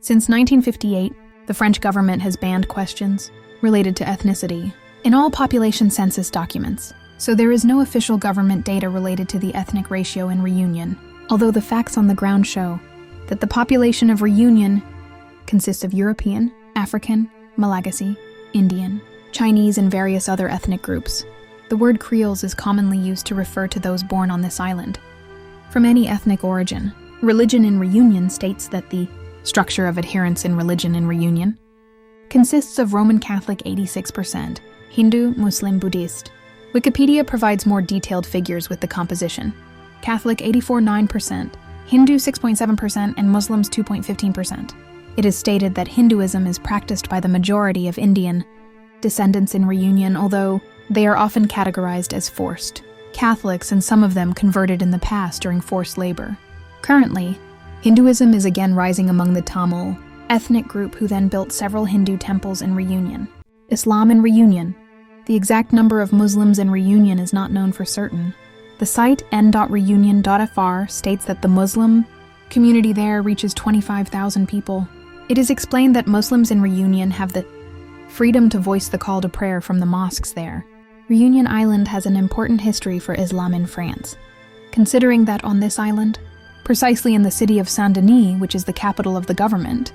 Since 1958, the French government has banned questions related to ethnicity in all population census documents, so there is no official government data related to the ethnic ratio in Réunion, although the facts on the ground show that the population of Réunion consists of European, African, Malagasy, Indian, Chinese, and various other ethnic groups. The word Creoles is commonly used to refer to those born on this island. From any ethnic origin, religion in Réunion states that the structure of adherents in religion in Réunion consists of Roman Catholic 86%, Hindu, Muslim, Buddhist. Wikipedia provides more detailed figures with the composition. Catholic 84.9%, Hindu 6.7%, and Muslims 2.15%. It is stated that Hinduism is practiced by the majority of Indian descendants in Réunion, although they are often categorized as forced Catholics, and some of them converted in the past during forced labor. Currently, Hinduism is again rising among the Tamil ethnic group, who then built several Hindu temples in Réunion. Islam in Réunion. The exact number of Muslims in Réunion is not known for certain. The site n.reunion.fr states that the Muslim community there reaches 25,000 people. It is explained that Muslims in Réunion have the freedom to voice the call to prayer from the mosques there. Réunion Island has an important history for Islam in France, considering that on this island, precisely in the city of Saint-Denis, which is the capital of the government,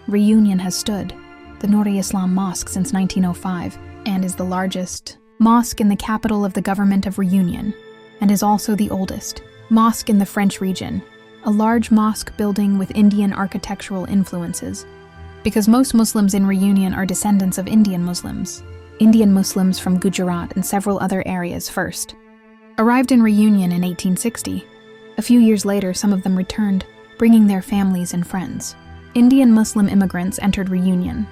Réunion has stood, the Nouri Islam Mosque, since 1905, and is the largest mosque in the capital of the government of Réunion, and is also the oldest mosque in the French region, a large mosque building with Indian architectural influences, because most Muslims in Réunion are descendants of Indian Muslims from Gujarat and several other areas first arrived in Réunion in 1860. A few years later, some of them returned, bringing their families and friends. Indian Muslim immigrants entered Réunion,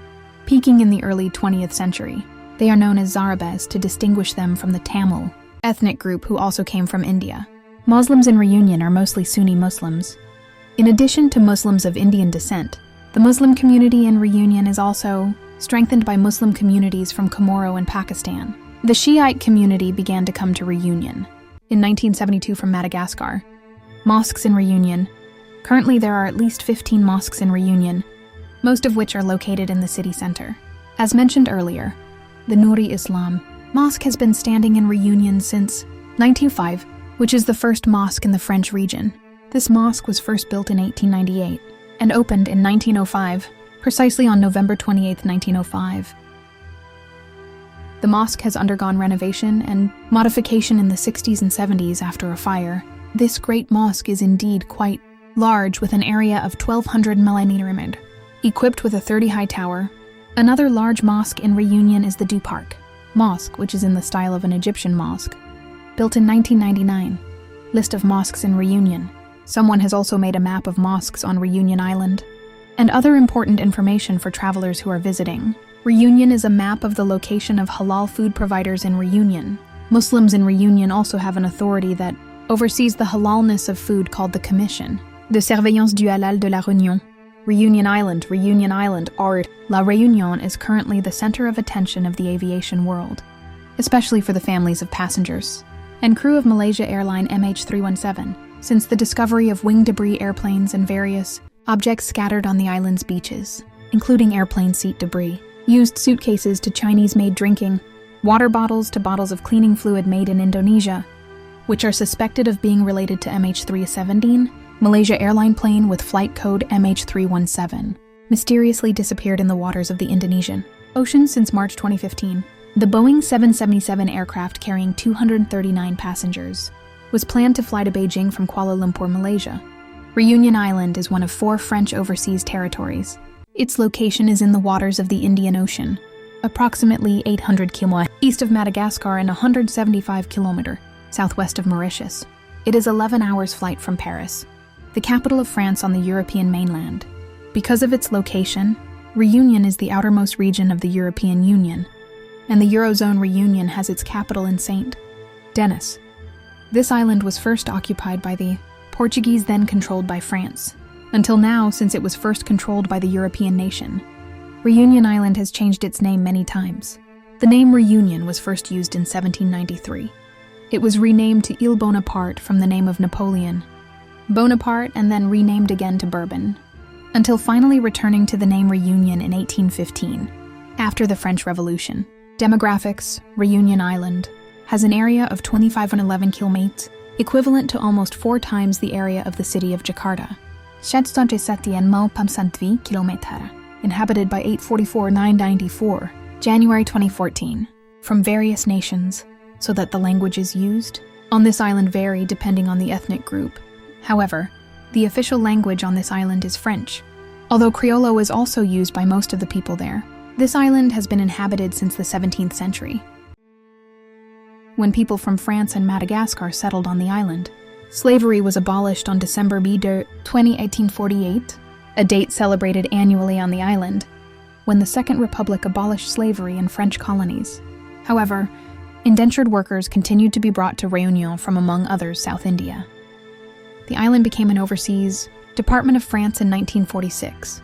peaking in the early 20th century. They are known as Zarabes to distinguish them from the Tamil ethnic group who also came from India. Muslims in Réunion are mostly Sunni Muslims. In addition to Muslims of Indian descent, the Muslim community in Réunion is also strengthened by Muslim communities from Comoro and Pakistan. The Shiite community began to come to Réunion in 1972 from Madagascar. Mosques in Réunion. Currently there are at least 15 mosques in Réunion, most of which are located in the city center. As mentioned earlier, the Nouri Islam Mosque has been standing in Réunion since 1905, which is the first mosque in the French region. This mosque was first built in 1898 and opened in 1905, precisely on November 28, 1905. The mosque has undergone renovation and modification in the 60s and 70s after a fire. This great mosque is indeed quite large, with an area of 1,200 mm, equipped with a 30-high tower. Another large mosque in Réunion is the Du Parc Mosque, which is in the style of an Egyptian mosque, built in 1999. List of mosques in Réunion. Someone has also made a map of mosques on Réunion Island, and other important information for travelers who are visiting. Réunion is a map of the location of halal food providers in Réunion. Muslims in Réunion also have an authority that oversees the halalness of food called the Commission de Surveillance du Halal de la Réunion. Réunion Island, or La Réunion, is currently the center of attention of the aviation world, especially for the families of passengers and crew of Malaysia Airline MH317, since the discovery of wing debris, airplanes, and various objects scattered on the island's beaches, including airplane seat debris, used suitcases to Chinese-made drinking, water bottles to bottles of cleaning fluid made in Indonesia, which are suspected of being related to MH317, Malaysia Airline plane with flight code MH317, mysteriously disappeared in the waters of the Indonesian Ocean since March 2015. The Boeing 777 aircraft carrying 239 passengers was planned to fly to Beijing from Kuala Lumpur, Malaysia. Réunion Island is one of 4 French overseas territories. Its location is in the waters of the Indian Ocean, approximately 800 km east of Madagascar and 175 km southwest of Mauritius. It is 11 hours flight from Paris, the capital of France on the European mainland. Because of its location, Réunion is the outermost region of the European Union, and the Eurozone Réunion has its capital in Saint Denis. This island was first occupied by the Portuguese, then controlled by France, until now, since it was first controlled by the European nation. Réunion Island has changed its name many times. The name Réunion was first used in 1793. It was renamed to Ile Bonaparte from the name of Napoleon Bonaparte, and then renamed again to Bourbon. until finally returning to the name Reunion in 1815, after the French Revolution. Demographics: Reunion Island has an area of 2,511 km, equivalent to almost 4 times the area of the city of Jakarta. 771 km, inhabited by 844,994, January 2014, from various nations, so that the languages used on this island vary depending on the ethnic group. However, the official language on this island is French, although Criollo is also used by most of the people there. This island has been inhabited since the 17th century, when people from France and Madagascar settled on the island. Slavery was abolished on December 20, 1848, a date celebrated annually on the island, when the Second Republic abolished slavery in French colonies. However, indentured workers continued to be brought to Réunion from, among others, South India. The island became an overseas Department of France in 1946.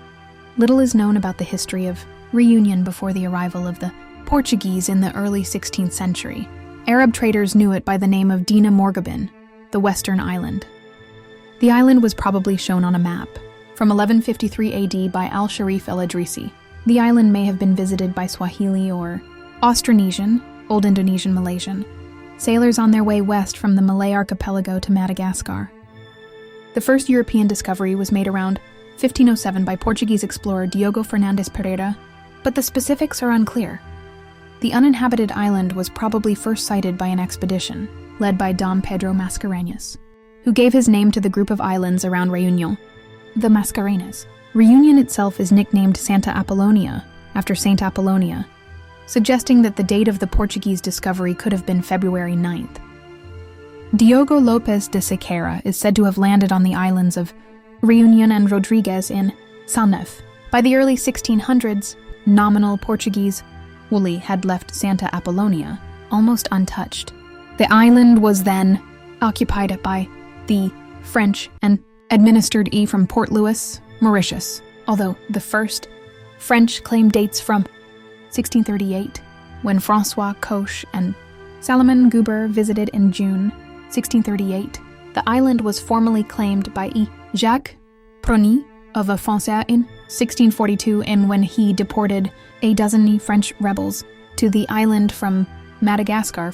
Little is known about the history of Reunion before the arrival of the Portuguese in the early 16th century. Arab traders knew it by the name of Dina Morgabin, the Western Island. The island was probably shown on a map from 1153 AD by Al-Sharif el-Idrisi. The island may have been visited by Swahili or Austronesian, Old Indonesian Malaysian, sailors on their way west from the Malay archipelago to Madagascar. The first European discovery was made around 1507 by Portuguese explorer Diogo Fernandes Pereira, but the specifics are unclear. The uninhabited island was probably first sighted by an expedition led by Dom Pedro Mascarenhas, who gave his name to the group of islands around Réunion, the Mascarenas. Reunion itself is nicknamed Santa Apollonia, after Saint Apollonia, suggesting that the date of the Portuguese discovery could have been February 9th. Diogo Lopes de Sequeira is said to have landed on the islands of Reunion and Rodrigues in Salnef. By the early 1600s, nominal Portuguese Woolly had left Santa Apollonia almost untouched. The island was then occupied by the French and administered from Port Louis, Mauritius, although the first French claim dates from 1638, when François Coche and Salomon Guber visited in June 1638. The island was formally claimed by Jacques Prony of a Français in 1642, and when he deported a dozen French rebels to the island from Madagascar.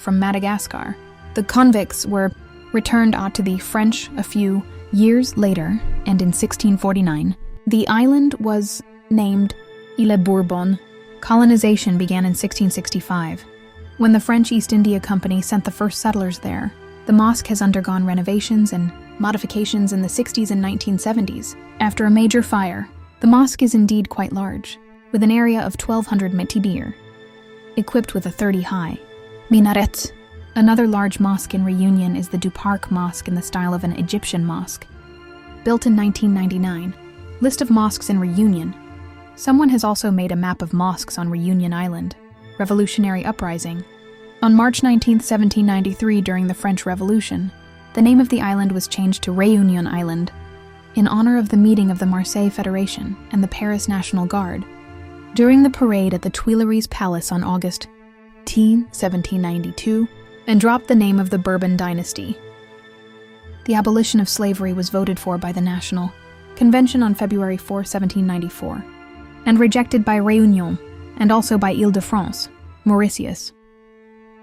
The convicts were returned to the French a few years later, and in 1649, the island was named Ile Bourbon. Colonization began in 1665, when the French East India Company sent the first settlers there. The mosque has undergone renovations and modifications in the 60s and 1970s. After a major fire, the mosque is indeed quite large, with an area of 1,200 metibir, equipped with a 30-high minaret. Another large mosque in Reunion is the Du Parc Mosque in the style of an Egyptian mosque, built in 1999. List of mosques in Reunion. Someone has also made a map of mosques on Reunion Island. Revolutionary uprising. On March 19, 1793, during the French Revolution, the name of the island was changed to Réunion Island, in honor of the meeting of the Marseille Federation and the Paris National Guard, during the parade at the Tuileries Palace on August 1792, and dropped the name of the Bourbon dynasty. The abolition of slavery was voted for by the National Convention on February 4, 1794, and rejected by Réunion and also by Île-de-France, Mauritius.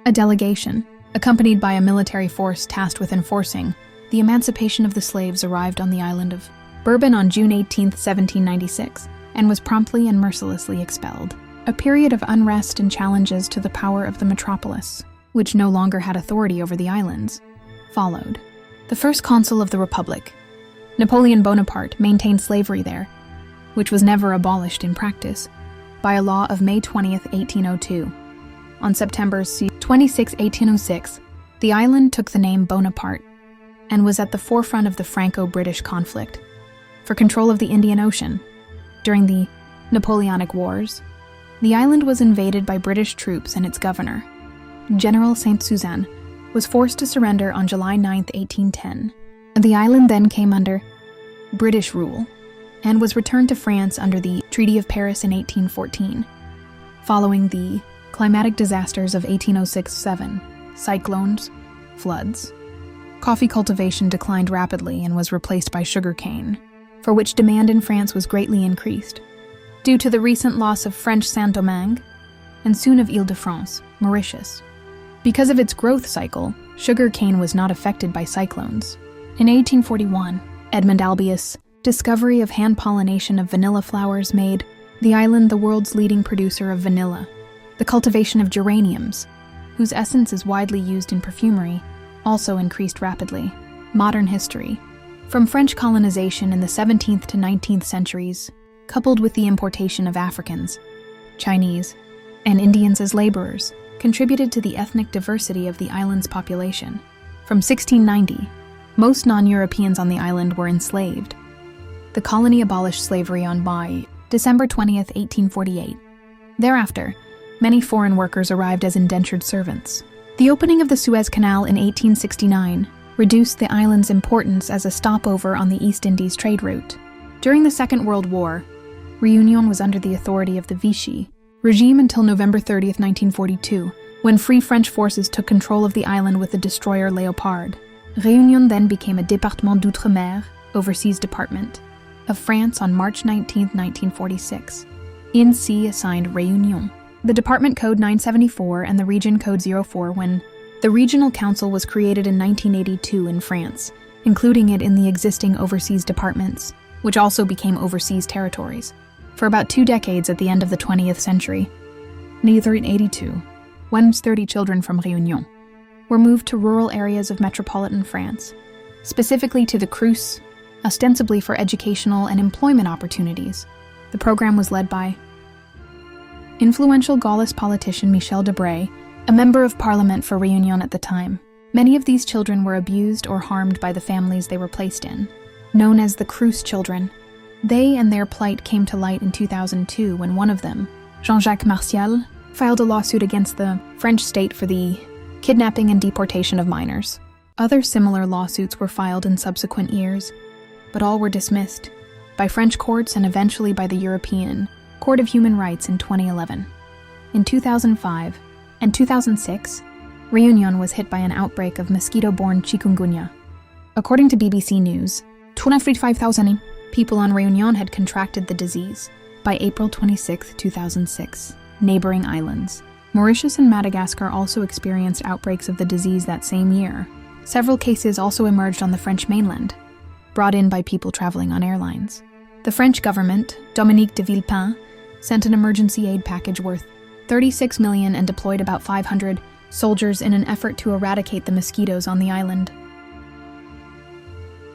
A delegation, accompanied by a military force tasked with enforcing the emancipation of the slaves, arrived on the island of Bourbon on June 18, 1796, and was promptly and mercilessly expelled. A period of unrest and challenges to the power of the metropolis, which no longer had authority over the islands, followed. The first consul of the Republic, Napoleon Bonaparte, maintained slavery there, which was never abolished in practice, by a law of May 20, 1802. On September 26, 1806, the island took the name Bonaparte and was at the forefront of the Franco-British conflict for control of the Indian Ocean. During the Napoleonic Wars, the island was invaded by British troops, and its governor, General Saint-Suzanne, was forced to surrender on July 9, 1810. The island then came under British rule and was returned to France under the Treaty of Paris in 1814, following the climatic disasters of 1806-7, cyclones, floods. Coffee cultivation declined rapidly and was replaced by sugarcane. for which demand in France was greatly increased, due to the recent loss of French Saint-Domingue and soon of Île-de-France, Mauritius. Because of its growth cycle, sugar cane was not affected by cyclones. In 1841, Edmund Albius' discovery of hand pollination of vanilla flowers made the island the world's leading producer of vanilla. The cultivation of geraniums, whose essence is widely used in perfumery, also increased rapidly. Modern history. From French colonization in the 17th to 19th centuries, coupled with the importation of Africans, Chinese, and Indians as laborers, contributed to the ethnic diversity of the island's population. From 1690, most non-Europeans on the island were enslaved. The colony abolished slavery on December 20th, 1848. Thereafter, many foreign workers arrived as indentured servants. The opening of the Suez Canal in 1869 reduced the island's importance as a stopover on the East Indies trade route. During the Second World War, Réunion was under the authority of the Vichy regime until November 30th, 1942, when Free French forces took control of the island with the destroyer Léopard. Réunion then became a département d'outre-mer, overseas department, of France on March 19, 1946. INSEE assigned Réunion the Department Code 974 and the Region Code 04 when the Regional Council was created in 1982 in France, including it in the existing overseas departments, which also became overseas territories. For about 2 decades at the end of the 20th century, in 1882, 130 children from Réunion were moved to rural areas of metropolitan France, specifically to the Crous, ostensibly for educational and employment opportunities. The program was led by influential Gaullist politician Michel Debré, a member of parliament for Réunion at the time. Many of these children were abused or harmed by the families they were placed in, known as the Crous children. They and their plight came to light in 2002 when one of them, Jean-Jacques Martial, filed a lawsuit against the French state for the kidnapping and deportation of minors. Other similar lawsuits were filed in subsequent years, but all were dismissed by French courts and eventually by the European Court of Human Rights in 2011. In 2005 and 2006, Réunion was hit by an outbreak of mosquito-borne chikungunya. According to BBC News, 25,000 people on Réunion had contracted the disease by April 26, 2006. Neighboring islands, Mauritius and Madagascar, also experienced outbreaks of the disease that same year. Several cases also emerged on the French mainland, brought in by people traveling on airlines. The French government, Dominique de Villepin, sent an emergency aid package worth $36 million and deployed about 500 soldiers in an effort to eradicate the mosquitoes on the island.